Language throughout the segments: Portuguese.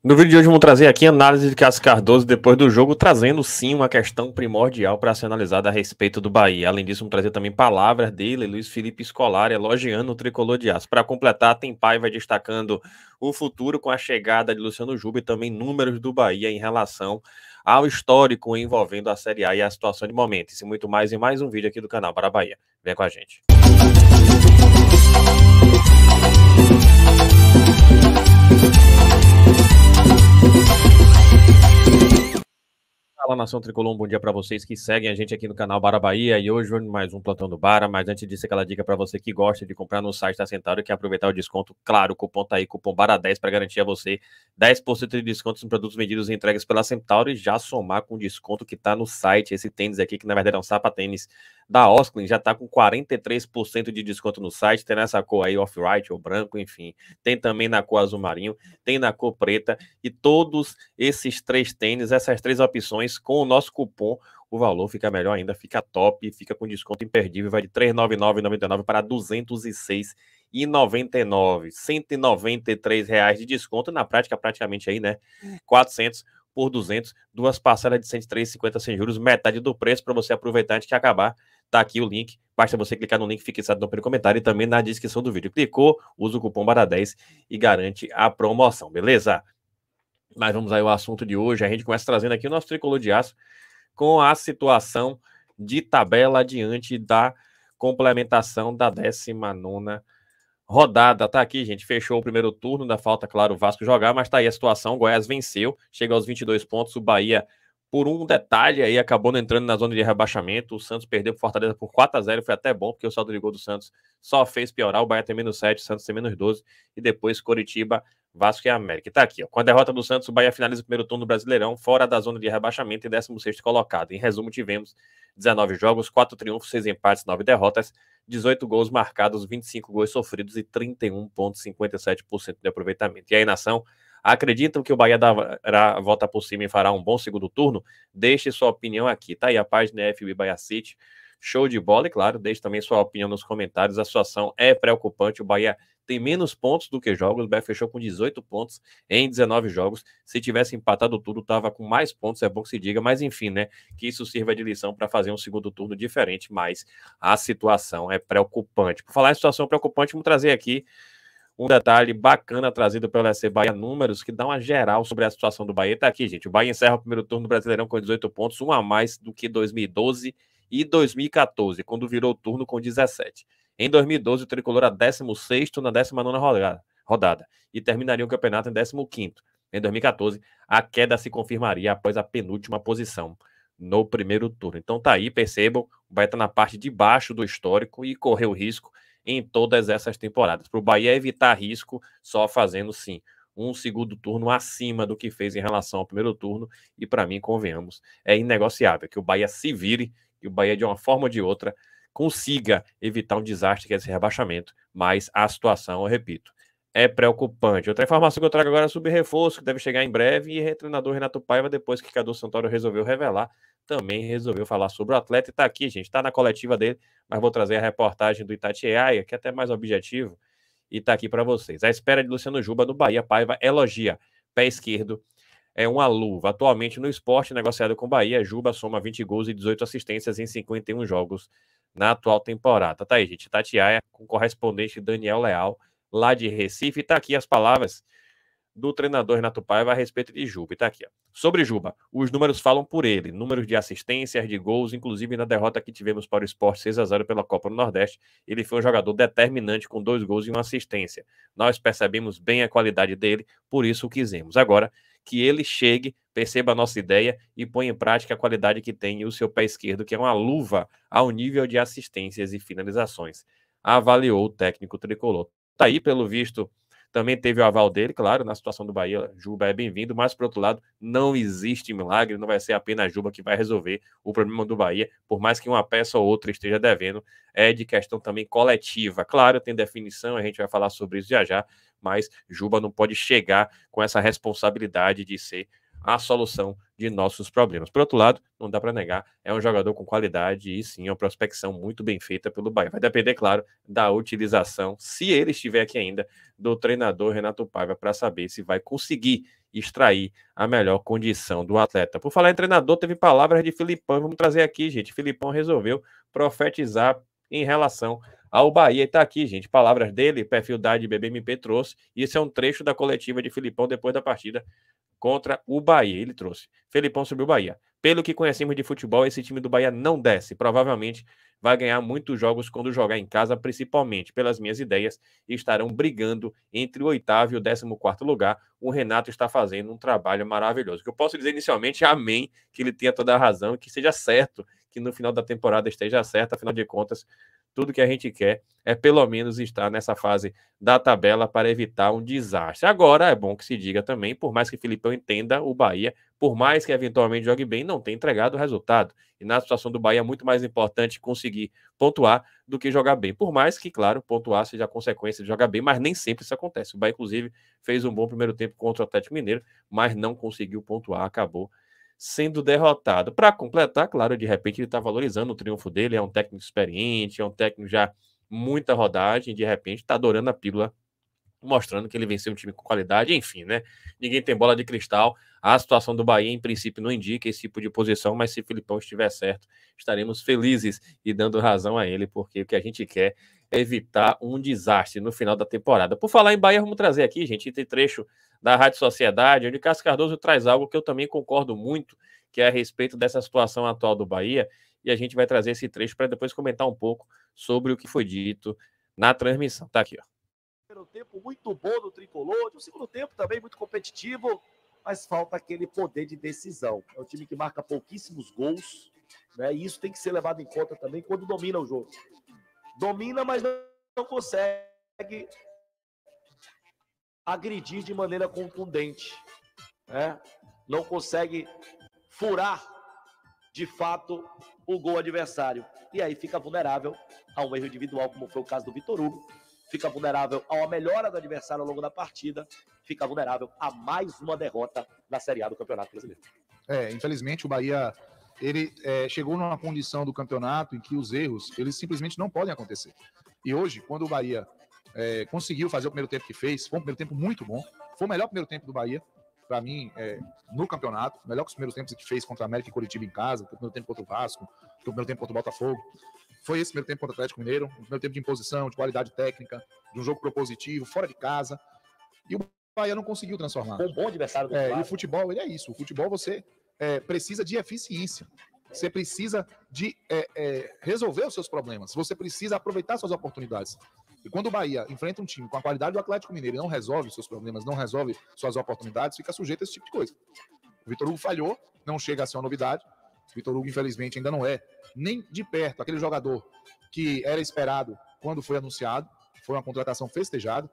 No vídeo de hoje vamos trazer aqui a análise de Cássio Cardoso depois do jogo, trazendo sim uma questão primordial para ser analisada a respeito do Bahia. Além disso, vamos trazer também palavras dele, Luiz Felipe Scolari, elogiando o tricolor de aço. Para completar, tem Paiva destacando o futuro com a chegada de Luciano Juba e também números do Bahia em relação ao histórico envolvendo a Série A e a situação de momento. Isso e muito mais em mais um vídeo aqui do canal Para Bahia. Vem com a gente. Fala, Nação Tricolor, bom dia para vocês que seguem a gente aqui no canal Bara Bahia, e hoje mais um plantão do Bara. Mas antes disso, aquela dica para você que gosta de comprar no site da Centauro, que é aproveitar o desconto, claro, o cupom tá aí, cupom BARA10, para garantir a você 10% de desconto nos produtos vendidos e entregues pela Centauro, e já somar com o desconto que tá no site. Esse tênis aqui, que na verdade é um sapatênis da Osklin, já tá com 43% de desconto no site. Tem nessa cor aí, off-white ou branco, enfim. Tem também na cor azul marinho, tem na cor preta, e todos esses três tênis, essas três opções, com o nosso cupom, o valor fica melhor ainda, fica top, fica com desconto imperdível, vai de R$ 399,99 para R$ 206,99, R$ 193 de desconto, na prática praticamente aí, né, 400 por 200, duas parcelas de 103,50 sem juros, metade do preço para você aproveitar antes de acabar. Tá aqui o link, basta você clicar no link fixado no primeiro comentário e também na descrição do vídeo. Clicou, usa o cupom BARA10 e garante a promoção, beleza? Mas vamos aí ao assunto de hoje. A gente começa trazendo aqui o nosso tricolor de aço com a situação de tabela diante da complementação da 19ª rodada. Tá aqui, gente, fechou o primeiro turno, ainda falta, claro, o Vasco jogar, mas tá aí a situação. O Goiás venceu, chega aos 22 pontos, o Bahia, por um detalhe aí, acabou não entrando na zona de rebaixamento. O Santos perdeu pro Fortaleza por 4-0, foi até bom, porque o saldo de gol do Santos só fez piorar. O Bahia tem -7, o Santos tem -12, e depois Coritiba, Vasco e América. E tá aqui, ó. Com a derrota do Santos, o Bahia finaliza o primeiro turno do Brasileirão, fora da zona de rebaixamento e 16º colocado. Em resumo, tivemos 19 jogos, 4 triunfos, 6 empates, 9 derrotas, 18 gols marcados, 25 gols sofridos e 31,57% de aproveitamento. E aí, nação, acreditam que o Bahia dará a volta por cima e fará um bom segundo turno? Deixe sua opinião aqui. Tá aí a página FB Bahia City. Show de bola, e claro, deixe também sua opinião nos comentários. A situação é preocupante. O Bahia tem menos pontos do que jogos. O Bahia fechou com 18 pontos em 19 jogos. Se tivesse empatado tudo, tava com mais pontos, é bom que se diga. Mas enfim, né? Que isso sirva de lição para fazer um segundo turno diferente. Mas a situação é preocupante. Por falar em situação preocupante, vamos trazer aqui um detalhe bacana trazido pelo SC Bahia Números, que dá uma geral sobre a situação do Bahia. Tá aqui, gente. O Bahia encerra o primeiro turno do Brasileirão com 18 pontos, um a mais do que 2012 e 2014, quando virou o turno com 17. Em 2012, o Tricolor era 16º na 19ª rodada e terminaria o campeonato em 15º. Em 2014, a queda se confirmaria após a penúltima posição no primeiro turno. Então tá aí, percebam, o Bahia tá na parte de baixo do histórico e correu risco em todas essas temporadas. Para o Bahia evitar risco, só fazendo, sim, um segundo turno acima do que fez em relação ao primeiro turno, e para mim, convenhamos, é inegociável que o Bahia se vire, que o Bahia, de uma forma ou de outra, consiga evitar um desastre que é esse rebaixamento, mas a situação, eu repito, é preocupante. Outra informação que eu trago agora é sobre reforço, que deve chegar em breve, e o treinador Renato Paiva, depois que Cadu Santoro resolveu revelar, também resolveu falar sobre o atleta, e tá aqui, gente, tá na coletiva dele, mas vou trazer a reportagem do Itatiaia, que é até mais objetivo, e tá aqui para vocês. A espera de Luciano Juba no Bahia, Paiva elogia. Pé esquerdo é uma luva. Atualmente no esporte, negociado com o Bahia, Juba soma 20 gols e 18 assistências em 51 jogos na atual temporada. Tá aí, gente, Itatiaia, com o correspondente Daniel Leal, lá de Recife, e tá aqui as palavras do treinador Renato Paiva a respeito de Juba. E tá aqui, ó. Sobre Juba, os números falam por ele. Números de assistências, de gols, inclusive na derrota que tivemos para o Sport 6-0 pela Copa do Nordeste, ele foi um jogador determinante com 2 gols e uma assistência. Nós percebemos bem a qualidade dele, por isso o quisemos. Agora, que ele chegue, perceba a nossa ideia e ponha em prática a qualidade que tem o seu pé esquerdo, que é uma luva ao nível de assistências e finalizações. Avaliou o técnico tricolor. Tá aí, pelo visto, também teve o aval dele, claro, na situação do Bahia, Juba é bem-vindo, mas, por outro lado, não existe milagre, não vai ser apenas Juba que vai resolver o problema do Bahia, por mais que uma peça ou outra esteja devendo, é de questão também coletiva. Claro, tem definição, a gente vai falar sobre isso já já, mas Juba não pode chegar com essa responsabilidade de ser a solução de nossos problemas. Por outro lado, não dá para negar, é um jogador com qualidade e sim, uma prospecção muito bem feita pelo Bahia. Vai depender, claro, da utilização, se ele estiver aqui ainda, do treinador Renato Paiva para saber se vai conseguir extrair a melhor condição do atleta. Por falar em treinador, teve palavras de Filipão, vamos trazer aqui, gente. Filipão resolveu profetizar em relação ao Bahia. E tá aqui, gente, palavras dele, perfil da BBMP trouxe. Isso é um trecho da coletiva de Filipão depois da partida contra o Bahia. Ele trouxe. Felipão subiu o Bahia. Pelo que conhecemos de futebol, esse time do Bahia não desce. Provavelmente vai ganhar muitos jogos quando jogar em casa, principalmente pelas minhas ideias, e estarão brigando entre o 8º e o 14º lugar. O Renato está fazendo um trabalho maravilhoso. O que eu posso dizer inicialmente é amém, que ele tenha toda a razão e que seja certo, que no final da temporada esteja certo, afinal de contas, tudo que a gente quer é pelo menos estar nessa fase da tabela para evitar um desastre. Agora, é bom que se diga também, por mais que o Filipão entenda, o Bahia, por mais que eventualmente jogue bem, não tem entregado o resultado. E na situação do Bahia é muito mais importante conseguir pontuar do que jogar bem. Por mais que, claro, pontuar seja a consequência de jogar bem, mas nem sempre isso acontece. O Bahia, inclusive, fez um bom primeiro tempo contra o Atlético Mineiro, mas não conseguiu pontuar, acabou sendo derrotado. Para completar, claro, de repente ele está valorizando o triunfo dele, é um técnico experiente, é um técnico já muita rodagem, de repente está adorando a pílula, mostrando que ele venceu um time com qualidade, enfim, né? Ninguém tem bola de cristal. A situação do Bahia, em princípio, não indica esse tipo de posição, mas se o Filipão estiver certo, estaremos felizes e dando razão a ele, porque o que a gente quer é evitar um desastre no final da temporada. Por falar em Bahia, vamos trazer aqui, gente, esse trecho da Rádio Sociedade, onde Cássio Cardoso traz algo que eu também concordo muito, que é a respeito dessa situação atual do Bahia, e a gente vai trazer esse trecho para depois comentar um pouco sobre o que foi dito na transmissão. Tá aqui, ó. Primeiro tempo muito bom do Tricolor, o segundo tempo também muito competitivo, mas falta aquele poder de decisão. É um time que marca pouquíssimos gols, né? E isso tem que ser levado em conta também quando domina o jogo. Domina, mas não consegue agredir de maneira contundente, né? Não consegue furar de fato o gol adversário. E aí fica vulnerável a um erro individual, como foi o caso do Vitor Hugo, fica vulnerável a uma melhora do adversário ao longo da partida, fica vulnerável a mais uma derrota na Série A do Campeonato Brasileiro. Infelizmente o Bahia ele chegou numa condição do campeonato em que os erros eles simplesmente não podem acontecer. E hoje, quando o Bahia conseguiu fazer o primeiro tempo que fez, foi um primeiro tempo muito bom, foi o melhor primeiro tempo do Bahia, para mim, no campeonato, melhor que os primeiros tempos que fez contra a América e Coritiba em casa, o primeiro tempo contra o Vasco, o primeiro tempo contra o Botafogo. Foi esse primeiro tempo contra o Atlético Mineiro, um primeiro tempo de imposição, de qualidade técnica, de um jogo propositivo, fora de casa. E o Bahia não conseguiu transformar. Um bom adversário do E o futebol, ele é isso. O futebol, você precisa de eficiência. Você precisa de resolver os seus problemas. Você precisa aproveitar suas oportunidades. E quando o Bahia enfrenta um time com a qualidade do Atlético Mineiro e não resolve os seus problemas, não resolve suas oportunidades, fica sujeito a esse tipo de coisa. O Vitor Hugo falhou, não chega a ser uma novidade. O Vitor Hugo, infelizmente, ainda não é nem de perto aquele jogador que era esperado quando foi anunciado. Foi uma contratação festejada,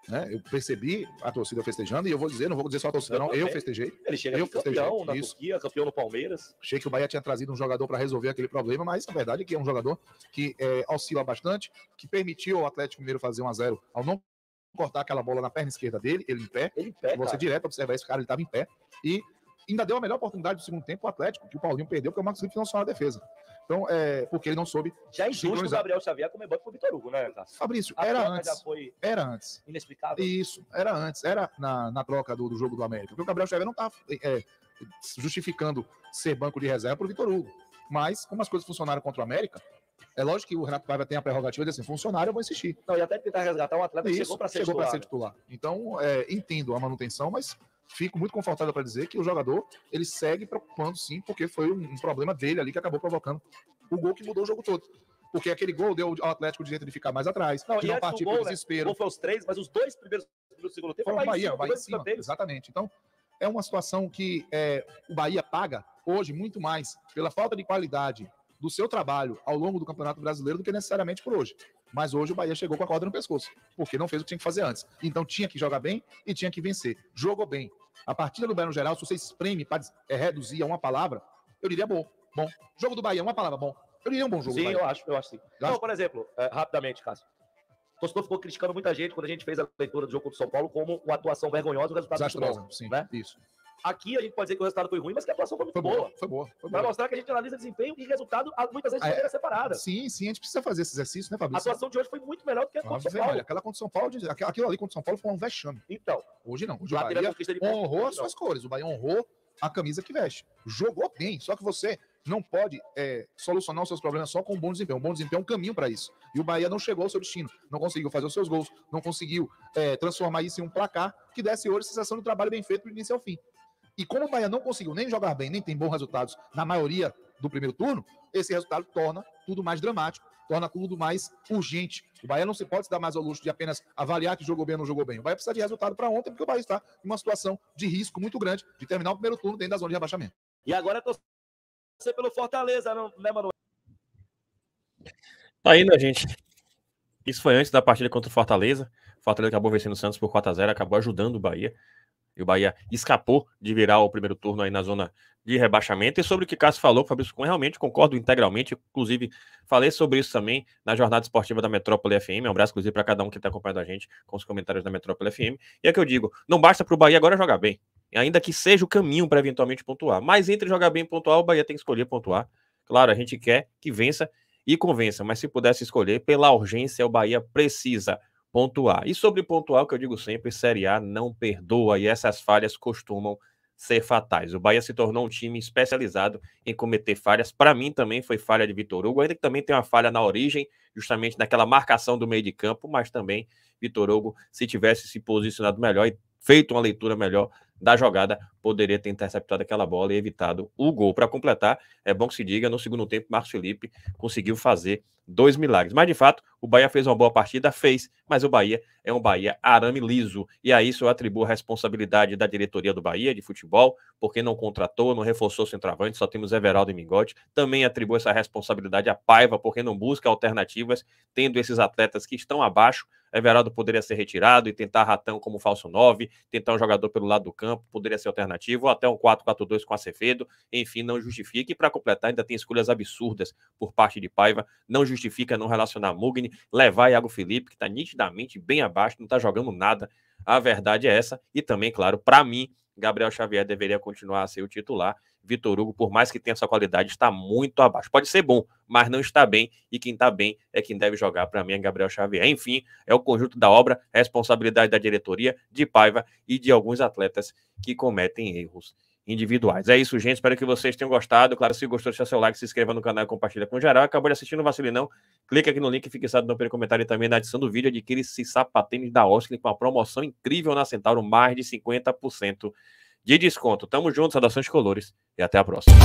né? Eu percebi a torcida festejando, e eu vou dizer, não vou dizer só a torcida, não, eu festejei. Ele chega campeão na Turquia, campeão no Palmeiras. Achei que o Bahia tinha trazido um jogador para resolver aquele problema, mas a verdade é que é um jogador que oscila bastante, que permitiu ao Atlético Mineiro fazer 1-0 ao não cortar aquela bola na perna esquerda dele, ele em pé. Você direto observar esse cara, ele estava em pé. E ainda deu a melhor oportunidade do segundo tempo o Atlético, que o Paulinho perdeu, porque o Marcos Felipe não só na defesa. Então, porque ele não soube. Já é injusto o Gabriel Xavier comer banco pro Vitor Hugo, né, Cássio? Fabrício, era antes. Inexplicável. Isso, era antes. Era na troca do jogo do América. Porque o Gabriel Xavier não estava justificando ser banco de reserva pro Vitor Hugo. Mas, como as coisas funcionaram contra o América, é lógico que o Renato Paiva tem a prerrogativa de assim, funcionário, eu vou insistir. Não, e até tentar resgatar um atleta que chegou para ser titular. Então, entendo a manutenção, mas fico muito confortável para dizer que o jogador, ele segue preocupando sim, porque foi um problema dele ali que acabou provocando o gol que mudou o jogo todo. Porque aquele gol deu ao Atlético o direito de ficar mais atrás, de não partir para o desespero. O gol foi os 3, mas os 2 primeiros do segundo tempo foram o Bahia em cima, exatamente. Então, é uma situação que o Bahia paga hoje muito mais pela falta de qualidade do seu trabalho ao longo do Campeonato Brasileiro do que necessariamente por hoje. Mas hoje o Bahia chegou com a corda no pescoço, porque não fez o que tinha que fazer antes. Então tinha que jogar bem e tinha que vencer. Jogou bem. A partida do Bahia no geral, se você espreme para reduzir a uma palavra, eu diria bom. Bom. Jogo do Bahia, uma palavra, bom. Eu diria um bom jogo. Sim, eu acho sim. Então, por exemplo, rapidamente, Cássio. O torcedor ficou criticando muita gente quando a gente fez a leitura do jogo contra o São Paulo como uma atuação vergonhosa, o resultado desastroso, sim, né? Isso. Aqui a gente pode dizer que o resultado foi ruim, mas que a atuação foi muito boa. Foi boa. Vai mostrar que a gente analisa desempenho e resultado muitas vezes de maneira separada. Sim, a gente precisa fazer esse exercício, né, A Fabrício? atuação de hoje foi muito melhor do que a contra o São Paulo. Aquela contra o São Paulo, aquilo ali contra o São Paulo foi um vexame. Então, hoje não. Hoje o lá teve a Bahia conquista de honrou as suas cores. O Bahia honrou a camisa que veste. Jogou bem, só que você não pode solucionar os seus problemas só com um bom desempenho. Um bom desempenho é um caminho para isso. E o Bahia não chegou ao seu destino. Não conseguiu fazer os seus gols, não conseguiu transformar isso em um placar que desse hoje a sensação de um trabalho bem feito do início ao fim. E como o Bahia não conseguiu nem jogar bem, nem tem bons resultados na maioria do primeiro turno, esse resultado torna tudo mais dramático, torna tudo mais urgente. O Bahia não se pode se dar mais ao luxo de apenas avaliar que jogou bem ou não jogou bem. O Bahia precisa de resultado para ontem, porque o Bahia está em uma situação de risco muito grande de terminar o primeiro turno dentro da zona de rebaixamento. E agora é torcer pelo Fortaleza, né, Manoel? Tá aí, né, gente? Isso foi antes da partida contra o Fortaleza. O Fortaleza acabou vencendo o Santos por 4-0, acabou ajudando o Bahia. E o Bahia escapou de virar o primeiro turno aí na zona de rebaixamento. E sobre o que Cássio falou, Fabrício Cunha, realmente concordo integralmente. Inclusive, falei sobre isso também na jornada esportiva da Metrópole FM. Um abraço, inclusive, para cada um que está acompanhando a gente com os comentários da Metrópole FM. E é que eu digo, não basta para o Bahia agora jogar bem, ainda que seja o caminho para eventualmente pontuar. Mas entre jogar bem e pontuar, o Bahia tem que escolher pontuar. Claro, a gente quer que vença e convença, mas se pudesse escolher, pela urgência, o Bahia precisa pontuar. E sobre pontuar, o que eu digo sempre, Série A não perdoa e essas falhas costumam ser fatais. O Bahia se tornou um time especializado em cometer falhas. Para mim também foi falha de Vitor Hugo, ainda que também tem uma falha na origem, justamente naquela marcação do meio de campo, mas também Vitor Hugo, se tivesse se posicionado melhor e feito uma leitura melhor da jogada, poderia ter interceptado aquela bola e evitado o gol. Para completar, é bom que se diga, no segundo tempo, Marcos Felipe conseguiu fazer 2 milagres. Mas, de fato, o Bahia fez uma boa partida, mas o Bahia é um Bahia arame liso. E a isso eu atribuo a responsabilidade da diretoria do Bahia de futebol, porque não contratou, não reforçou o centroavante, só temos Everaldo e Mingote. Também atribuo essa responsabilidade à Paiva, porque não busca alternativas, tendo esses atletas que estão abaixo. Everaldo poderia ser retirado e tentar Ratão como falso 9, tentar um jogador pelo lado do campo, poderia ser alternativo, ou até um 4-4-2 com Acevedo, enfim, não justifica. E para completar, ainda tem escolhas absurdas por parte de Paiva, não justifica não relacionar Mugni, levar Iago Felipe, que está nitidamente bem abaixo, não está jogando nada, a verdade é essa. E também, claro, para mim, Gabriel Xavier deveria continuar a ser o titular. Vitor Hugo, por mais que tenha essa qualidade, está muito abaixo. Pode ser bom, mas não está bem, e quem está bem é quem deve jogar, para mim, é Gabriel Xavier. Enfim, é o conjunto da obra, responsabilidade da diretoria, de Paiva e de alguns atletas que cometem erros individuais. É isso, gente, espero que vocês tenham gostado. Claro, se gostou, deixa seu like, se inscreva no canal e compartilha com geral. Acabou de assistir, não vacile não, clica aqui no link fixado no primeiro comentário e também na edição do vídeo. Adquire esse sapatênis da Osklen com uma promoção incrível na Centauro, mais de 50% de desconto. Tamo junto, saudações colores e até a próxima.